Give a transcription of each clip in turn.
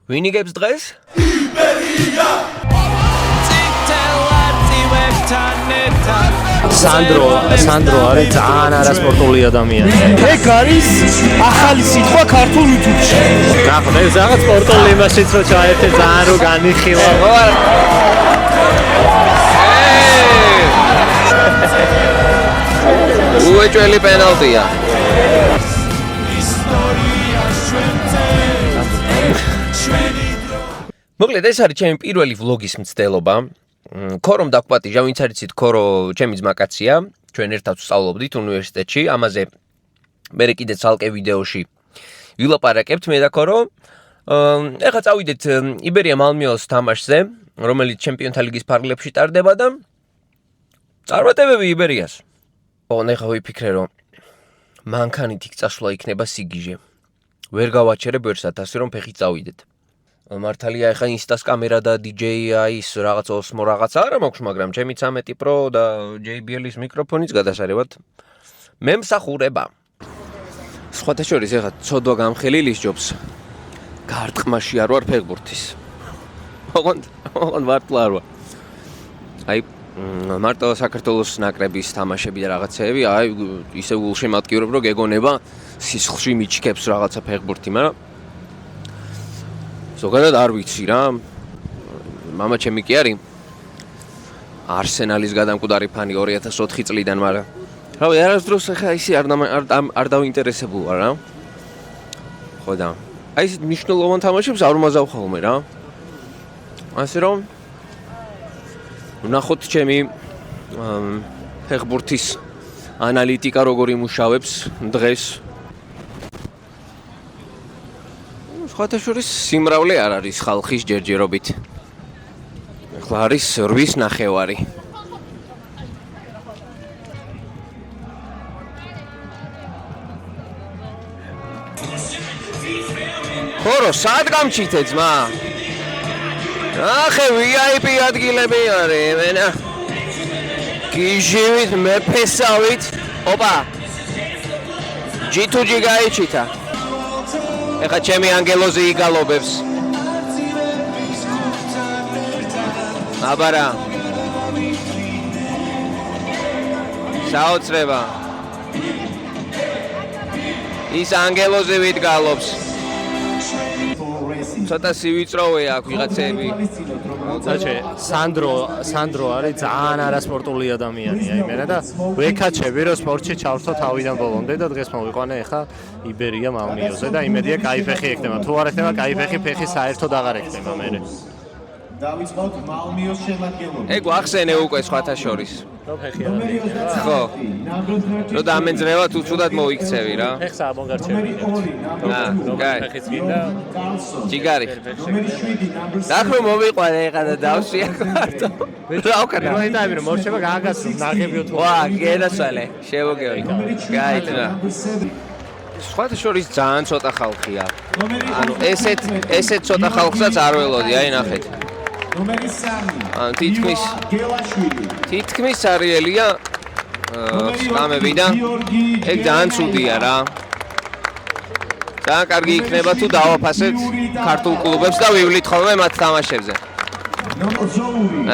ვინ იგებს დღეს? სანდრო არის ძალიან არასპორტული ადამიანი. ეგ არის ახალი სიტყვა ქართულ YouTube-ში. ნახოთ, ეს რაღაც სპორტული იმაშიც რო ჩაერთე ძალიან რო განიხილა. უეჭველი პენალტია. მოკლედ ეს არის ჩემი პირველი ვლოგის მცდელობა. ქორომ დაგპატიჟა, ვინც არ იცით, ქორო ჩემი ძმაკაცია, ჩვენ ერთად ვსწავლობდით უნივერსიტეტში, ამაზე მე კიდე ცალკე ვიდეოში ვილაპარაკებთ მე და ქორო. ეხლა წავიდეთ იბერია მალმიოს თამაშზე, რომელიც ჩემპიონთა ლიგის ფარგლებში ტარდება და წარმატებები იბერიას. ეხლა ვიფიქრე, რომ მანქანით იქ წასვლა იქნება სიგიჟე. ვერ გავაჩერებ ვერსად, ასე რომ ფეხით წავიდეთ. მართალია ეხა ინსტას კამერა და DJ ის რაღაც ოსმო რაღაც არა მაქვს, მაგრამ ჩემი 13 Pro და JBL-ის მიკროფონიც გადასარევად მე მსახურება. სხვათა შორის ეხა ცოდვა გამხელილი სჯობს. გარტყმაში არ ვარ ფეხბურთის. ოღონდ მართლა არ ვარ. აი მარტო საქართველოს ნაკრების თამაშები და რაღაცეები, აი ისე ულშემატკივრობ, რომ გეგონება სისხლში მიჩქებს რაღაცა ფეხბურთი, მაგრამ ზოგადად არ ვიცი რა. მამა ჩემი კი არის არსენალის გადამკვდარი ფანი 2004 წლიდან, მაგრამ რავი, არასდროს ხა ისე არ დავინტერესებულ ვარ რა. ხო და აი ეს მნიშვნელოვან თამაშებს არ უმაზავ ხოლმე რა. ასე რომ ვნახოთ ჩემი ფეხბურთის ანალიტიკა როგორ იმუშავებს დღეს. სხვათა შორის სიმრავლე არ არის ხალხის ჯერჯერობით. ახლა არის 8:09. ხორო, სად გამჩითე ძმა? ახე VIP ადგილები არის, მენა. გიჟივით, მეფესავით. ოპა. G2G გაიჩითა. ეხა ჩემი ანგელოზი იგალობებს. აბარა. საოცრება. ის ანგელოზი ვიდგალობს. ცოტა სივიწროვეა აქ ვიღაცები. საჩე, სანდრო არის ძალიან არასპორტული ადამიანი, აი მე და ვეკაჩები რომ სპორტში ჩავსო თავიდან ბოლომდე და დღეს მოვიყვანე ეხა იბერია მალმიოზე და იმედია კაი ფეხი ექნება. თუ არ ექნება კაი ფეხი საერთოდ აღარ ექნება მე. დავიწყოთ მალმიოს შემადგენლობა. ეგ ახსენე უკვე სხვათა შორის. რო ფეხი არ ექნება. ხო. რო დამენძრევა თუ ცუდად მოიქცევი რა. ფეხს ამოგარჩევი. კაი. ფეხიც გინდა. ჯიგარი. დახრო მოვიყვანე ეხა და დავსვი აქ მარტო. რა ვქნა? მოიტაები რომ მორჩება გააგასო ნაღებიო თუ. ვა, გენასვალე, შევოგევი. კაი თნა. სხვათა შორის ძალიან ცოტა ხალხია. ანუ ესეთ ცოტა ხალხსაც არ ველოდი, აი ნახეთ. ნომერი 3. ანუ თითქმის არიელია სკამები და ეგ ძალიან ცუდია რა. ძალიან კარგი იქნება თუ დავაფასეთ ქართულ კლუბებს და ვივლით ხოლმე მათ თამაშებზე.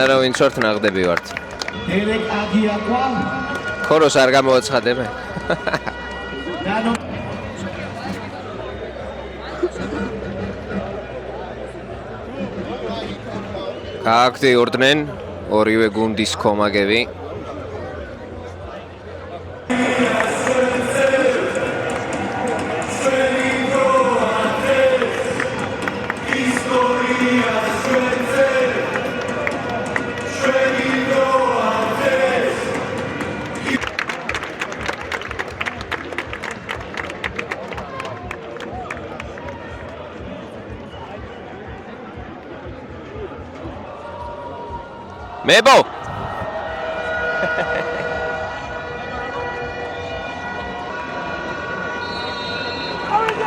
არა ვინც ვართ ნაღდები ვართ. ქოროს არ გამოაცხადებე. გააქტიურდნენ ორივე გუნდის კომაგები. მებო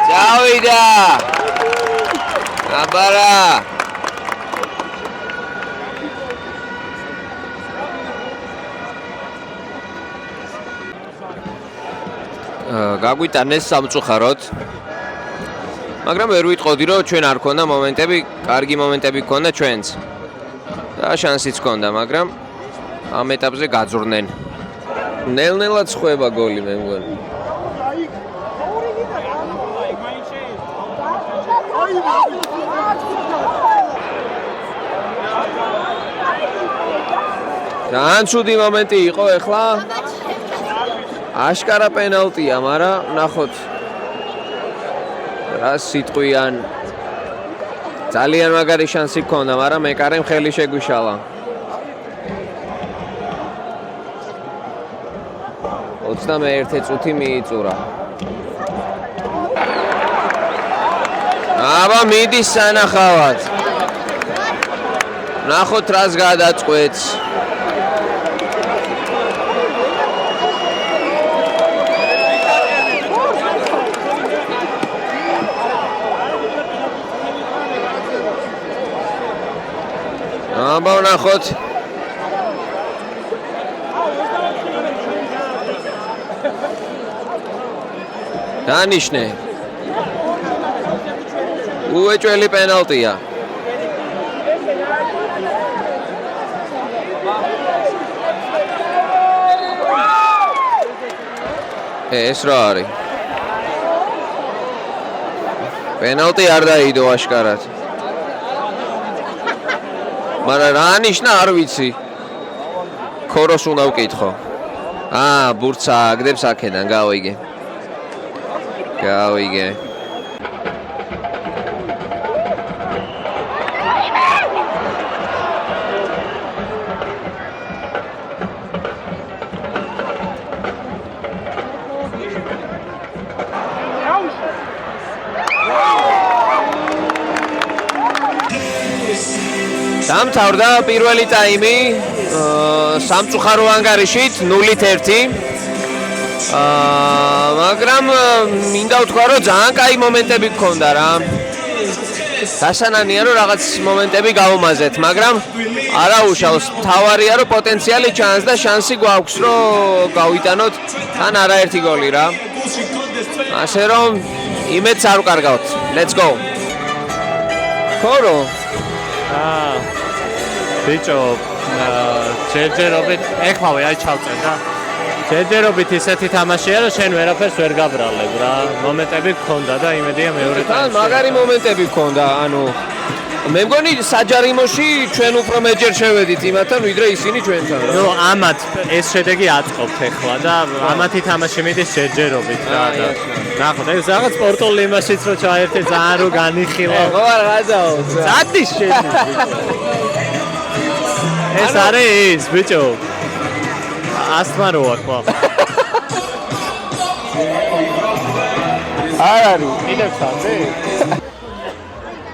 წავიდა აბარა გაგვიტანეს სამწუხაროდ მაგრამ ვერ ვიტყოდი რომ ჩვენ არ ქონდა მომენტები, კარგი მომენტები ქონდა ჩვენც. და შანსიც ქონდა, მაგრამ ამ ეტაპზე გაძვრნენ. ნელ-ნელად ხვება გოლი მე მგონი. ძალიან ცუდი მომენტი იყო ეხლა. აშკარა პენალტია, მაგრამ ნახოთ. რა სიტყვიან. ძალიან მაგარი შანსი გქონდა, მაგრამ მეკარემ ხელი შეგვიშალა. 21 წუთი მიიწურა. აბა მიდის სანახავად. ნახოთ რას გადაწყვეტს. აბა ნახოთ. დანიშნე. უეჭველი პენალტია. ეს რა არის? პენალტი არ დაიდო აშკარად. მაგრამ რა ნიშნა არ ვიცი. ქოროს უნდა ვკითხო. ბურთს აგდებს აქედან, გავიგე. გავიგე. დამთავრდა პირველი ტაიმი სამწუხარო ანგარიშით 0-1. მაგრამ მინდა ვთქვა რომ ძალიან კაი მომენტები გქონდა რა. დასანანია რომ რაღაც მომენტები გავუმაზეთ, მაგრამ არა უშავს. თავარია რომ პოტენციალი ჩანს და შანსი გვაქვს რომ გავიტანოთ თან არაერთი გოლი რა. ასე რომ იმედს არ ვკარგავთ. Let's go. ქორო ბიჭო, ჯერჯერობით ეხლავე აი ჩავწერ და ჯერჯერობით ისეთი თამაშია რომ შენ ვერაფერს ვერ გაბრალებ რა. მომენტები გქონდა და იმედია მეორე ტაიმში. მაგარი მომენტები გქონდა, ანუ მე მგონი საჯარიმოში ჩვენ უფრო მეჯერ შევედით იმათთან ვიდრე ისინი ჩვენთან რა. ნუ ამათ ეს შედეგი აწყობთ ეხლა და ამათი თამაში მიდის ჯერჯერობით რა. ნახოთ, ეს რაღაც სპორტული იმაშიც რო ჩაერთე ძალიან რო განიხილა. ხო არა რაზაო. ზადის შენი. ეს არის ის ბიჭო. ასთმა რო აქვს ხო? არ არის, კიდევ სამდე?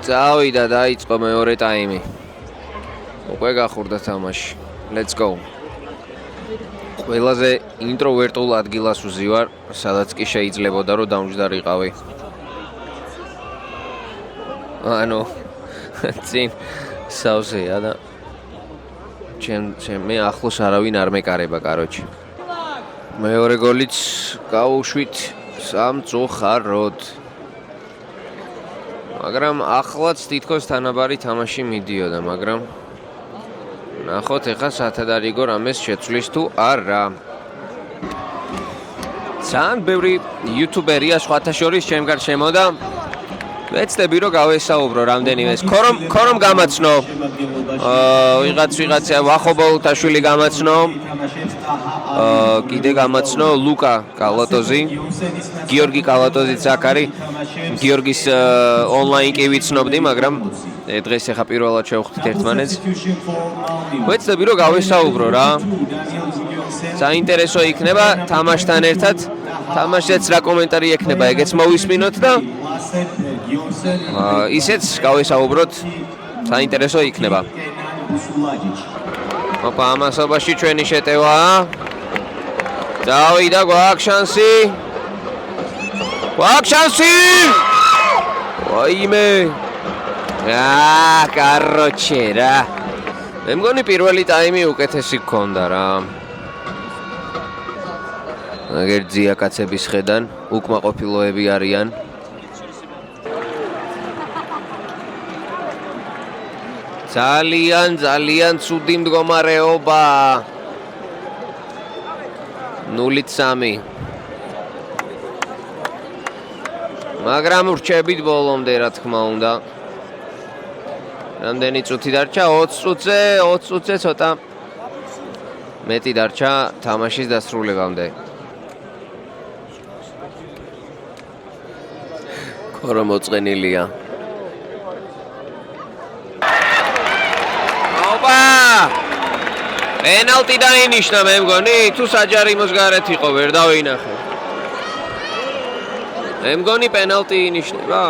წავიდა დაიწყო მეორე ტაიმი. უკვე გახურდა თამაში. Let's go. ყველაზე ინტროვერტულ ადგილას ვზივარ, სადაც კი შეიძლებოდა რომ დამჯდარიყავი. ანუ წინ სავსეა და მე ახლოს არავინ არ მეკარება, კაროჩი. მეორე გოლიც გავუშვით სამწუხაროდ. მაგრამ ახლაც თითქოს თანაბარი თამაში მიდიოდა, მაგრამ ნახოთ ეხლა სათად არ იგო რამეს შეცვლის თუ არა. ძალიან ბევრი იუთუბერია სხვათა შორის ჩემ გარშემო და ვეცდები რომ გავესაუბრო რამდენიმეს. ქორომ გამაცნო. ვიღაცა ვახობოლთაშვილი გამაცნო. კიდე გამაცნო ლუკა კალატოზი. გიორგი კალატოზიც აქ არის. გიორგის ონლაინ კი ვიცნობდი, მაგრამ დღეს ახლა პირველად შევხვდით ერთმანეთს. ვეცდები რომ გავესაუბრო რა. საინტერესო იქნება თამაშთან ერთად. თამაშზეც რა კომენტარი ექნება, ეგეც მოვისმინოთ და ისეც გავესაუბროთ, საინტერესო იქნება. ოპა, ამასობაში ჩვენი შეტევა. დავიდა, გვაქვს შანსი. გვაქვს შანსი! ვაიმე! კაროჩე რა. მე მგონი პირველი ტაიმი უკეთესი გქონდა რა. აგერ ძია კაცების ხედან, უკმაყოფილოები არიან. ძალიან ცუდი მდგომარეობა. 0-3. მაგრამ ვრჩებით ბოლომდე, რა თქმა უნდა. რამდენი წუთი დარჩა? 20 წუთზე ცოტა მეტი დარჩა თამაშის დასრულებამდე. ქორო მოწყენილია. ოპა! პენალტი დაინიშნა მე მგონი, თუ საჯარიმოს გარეთ იყო, ვერ დავინახე. მე მგონი პენალტი ინიშნება.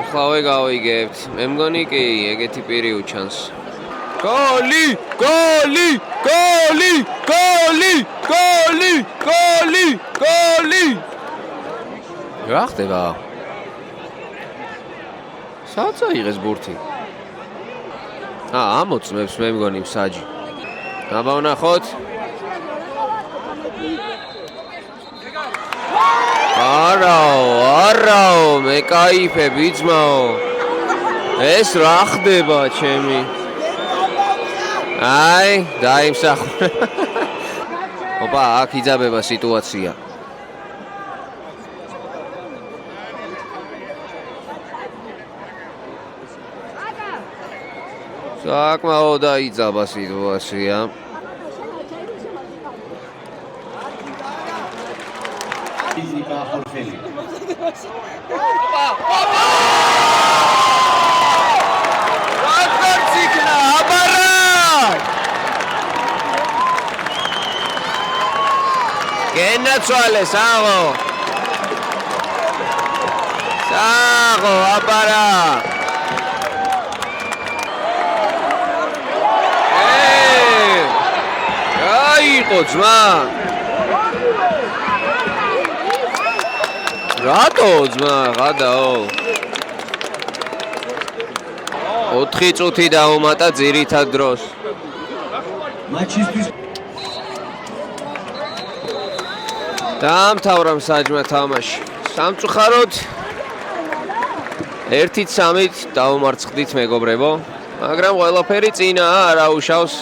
ხლავე გავიგებთ. მე მგონი კი, ეგეთი პირი უჩანს. გოლი! გოლი! გოლი! გოლი! გოლი! გოლი! გოლი! რა ხდება? საცა იღეს ბურთი. ამოწმებს მე მგონი მსაჯი. აბა ვნახოთ. არაო, მე кайფებ იწმაო. ეს რა ხდება ჩემი? აი, დაიმსახურე. ოპა, აქ იძაბება სიტუაცია. საკმაოდ დაიძაბა სიტუაცია. ფიზიკა ხალხელი. რატომ ციკნა აბარა? გენაცვალე საღო. საღო აბარა. აიყო ძმა. რატო ძმა, გადაო. 4 წუთი დაუმატა ძირითად დროს. მაჩისთვის დაამთავრა მსაჯმა თამაში. სამწუხაროდ 1-3 დაუმარცხდით მეგობრებო, მაგრამ ყველაფერი წინაა, არა უშავს.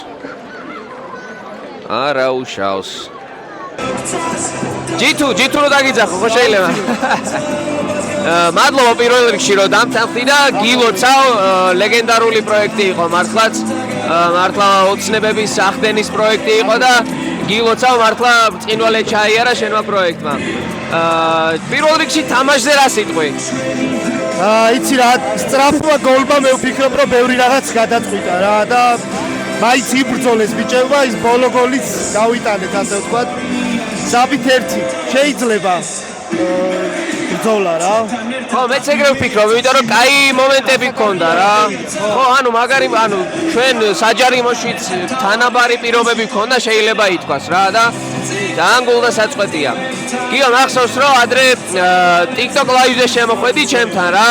არა უშავს. ჯითუ რო დაგიძახო, ხო შეიძლება? მადლობა პირველ რიგში რომ დამთავრდი და გილოცავ, ლეგენდარული პროექტი იყო მართლაც. მართლა ოცნებების ახდენის პროექტი იყო და გილოცავ მართლა წინვალე ჩაიარა შენმა პროექტმა. პირველ რიგში თამაშზე რა სიტყვი? იცი რა, სწრაფმა გოლმა მე ვფიქრობ რომ ბევრი რაღაც გადაწყვიტა რა და მაინც იბრძოლეს ბიჭებმა, ის ბოლო გოლიც გავიტანეთ ასე ვთქვათ. საბით 1 შეიძლება ბრძოლა რა. ხო, მეც ეგრე ვფიქრობ, იმიტომ რომ კაი მომენტები გქონდა რა. ხო, მაგარი, ჩვენ საჯარიმოშიც თანაბარი პირობები გქონდა, შეიძლება ითქვას რა და ძალიან გულდასაწყვეტია. გიო, მახსოვს რომ ადრე TikTok live-ზე შემოხვედი ჩემთან რა.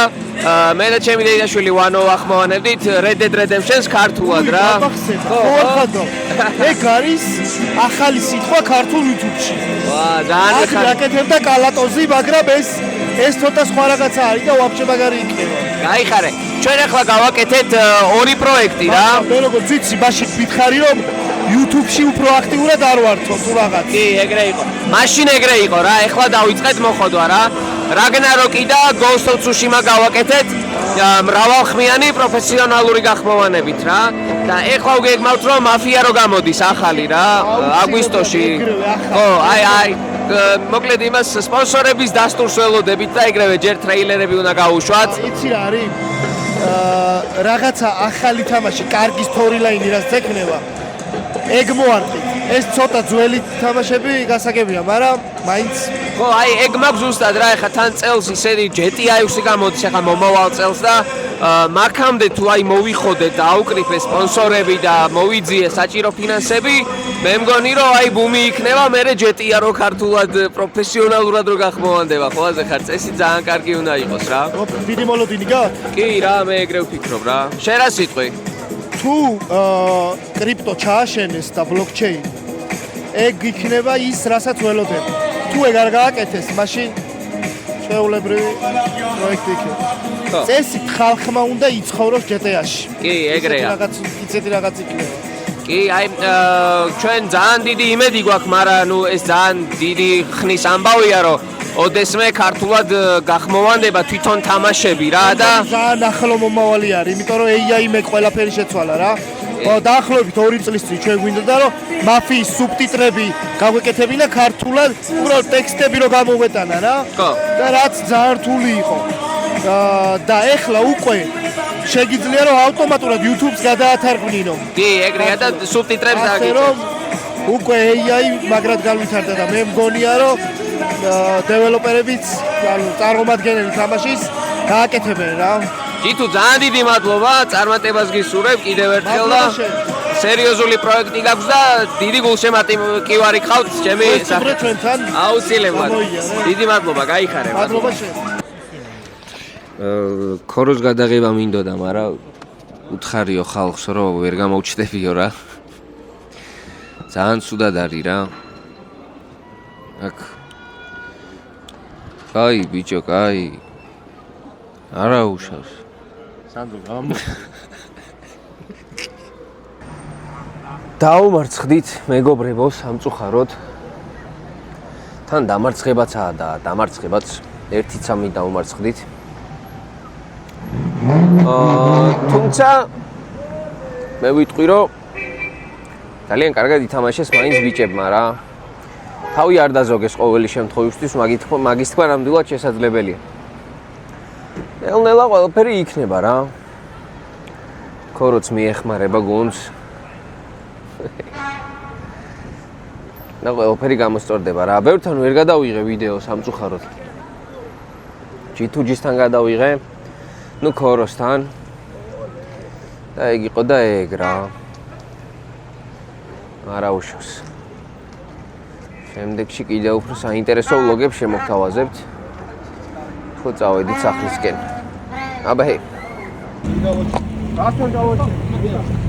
მე და ჩემი დედაშვილი ვანო ახმოვანებდით Red Dead Redemption-ს ქართულად რა. ხო, ხადო. ეგ არის ახალი სიტყვა ქართულ YouTube-ში. ვა, ძალიან აქ რაკეთებდა კალატოზი, მაგრამ ეს ცოტა სხვა რაღაცა არის და ვაფშე მაგარი იქნება. გაიხარე. ჩვენ ახლა გავაკეთეთ 2 პროექტი რა. მე როგორც ვიცი, მაშინ ვითხარი რომ YouTube-ში უფრო აქტიურად არ ვართო თუ რაღაც. კი, ეგრე იყო. მაშინ ეგრე იყო რა, ეხლა დავიწყეთ მოხოდვა რა. Ragnarok და Ghost of Tsushima გავაკეთეთ მრავალხმიანი პროფესიონალური გახმოვანებით რა. და ეხლა ვგეგმავთ რომ მაფია რო გამოდის ახალი რა, აგვისტოში. ხო, აი, მოკლედ იმას სპონსორების დასტურს ველოდებით და ეგრევე ჯერ ტრეილერები უნდა გაუშვათ. იცი რა არის? რაღაცა ახალი თამაში, კარგი სტორილაინი რაც ექნება. ეგ მოარტყით. ეს ცოტა ძველი თამაშები გასაგებია, მაგრამ მაინც ხო, აი ეგ მაქვს ზუსტად რა, ეხლა თან წელს ისეთი GTA-ი გამოდის, ეხლა მომავალ წელს და მაგამდე თუ აი მოვიხოდეთ და აუკრიფეს სპონსორები და მოვიძიეს საჭირო ფინანსები, მე მგონი რომ აი ბუმი იქნება, მერე GTA რო ქართულად პროფესიონალურად რო გახმოვანდება, ყველაზე ხარ წესი ძალიან კარგი უნდა იყოს რა. დიდი მოლოდინი გაქვს? კი რა, მე ეგრე ვფიქრობ რა. შენ რა სიტყვი? თუ კრიპტო ჩააშენეს და ბლოკჩეინი, ეგ იქნება ის, რასაც ველოდები. თუ ეგ არ გააკეთეს, მაშინ ჩვეულებრივი პროექტი იქნება. ხო. წესით ხალხმა უნდა იცხოვროს GTA-ში. კი, ეგრეა. ისეთი რაღაც იქნება. კი, აი ჩვენ ძალიან დიდი იმედი გვაქვს, მაგრამ ნუ ეს ძალიან დიდი ხნის ამბავია, რომ ოდესმე ქართულად გახმოვანდება თვითონ თამაშები რა და ძალიან ახლო მომავალი არის, იმიტომ რომ AI-მე ყველაფერი შეცვალა რა. დაახლოებით 2 წლის წინ ჩვენ გვინდოდა რომ მაფიის სუბტიტრები გავეკეთებინა ქართულად, უბრალოდ ტექსტები რო გამოგვეტანა რა. ხო. და რაც ძალიან რთული იყო. და ეხლა უკვე შეგიძლია რომ ავტომატურად YouTube-ს გადაათარგმნინო. კი, ეგრეა და სუბტიტრებს ასე დაგიწევს. რომ უკვე AI მაგრად განვითარდა და მე მგონია რომ დეველოპერებიც, ანუ წარმომადგენელი თამაშის გააკეთებენ რა. ჯითუ ძალიან დიდი მადლობა, წარმატებას გისურვებ კიდევ ერთხელ და სერიოზული პროექტი გაქვს და დიდი გულშემატკივარი კი გყავთ ჩემი საერთოდ ჩვენთან აუცილებლად. დიდი მადლობა, გაიხარე. მადლობა შენ. ქოროს გადაღება მინდოდა, მაგრამ უთხარიო ხალხს რომ ვერ გამოვჩდებიო რა. ძალიან ცუდად არის რა. აქ. კაი ბიჭო, კაი. არა უშავს. სანდრო გამო დაუმარცხდით მეგობრებო, სამწუხაროდ. თან დამარცხებაცაა და დამარცხებაც 1-3 დაუმარცხდით. თუმცა მე ვიტყვი რომ ძალიან კარგად ითამაშეს მაინც ბიჭებმა რა. თავი არ დაზოგეს ყოველი შემთხვევისთვის, მაგის თქვა ნამდვილად შესაძლებელია. ნელ-ნელა ყველაფერი იქნება რა. ქოროც მიეხმარება გუნდს. და ყველაფერი გამოსწორდება რა. ბევრთან ვერ გადავიღე ვიდეო სამწუხაროდ. ჯითუჯისთან გადავიღე. ნუ ქოროსთან. და ეგ იყო და ეგ რა. არა უშავს. შემდეგში კიდევ უფრო საინტერესო ვლოგებს შემოგთავაზებთ. ხო წავედით სახლისკენ. აბა ჰეი. გასულ გავაჩინე.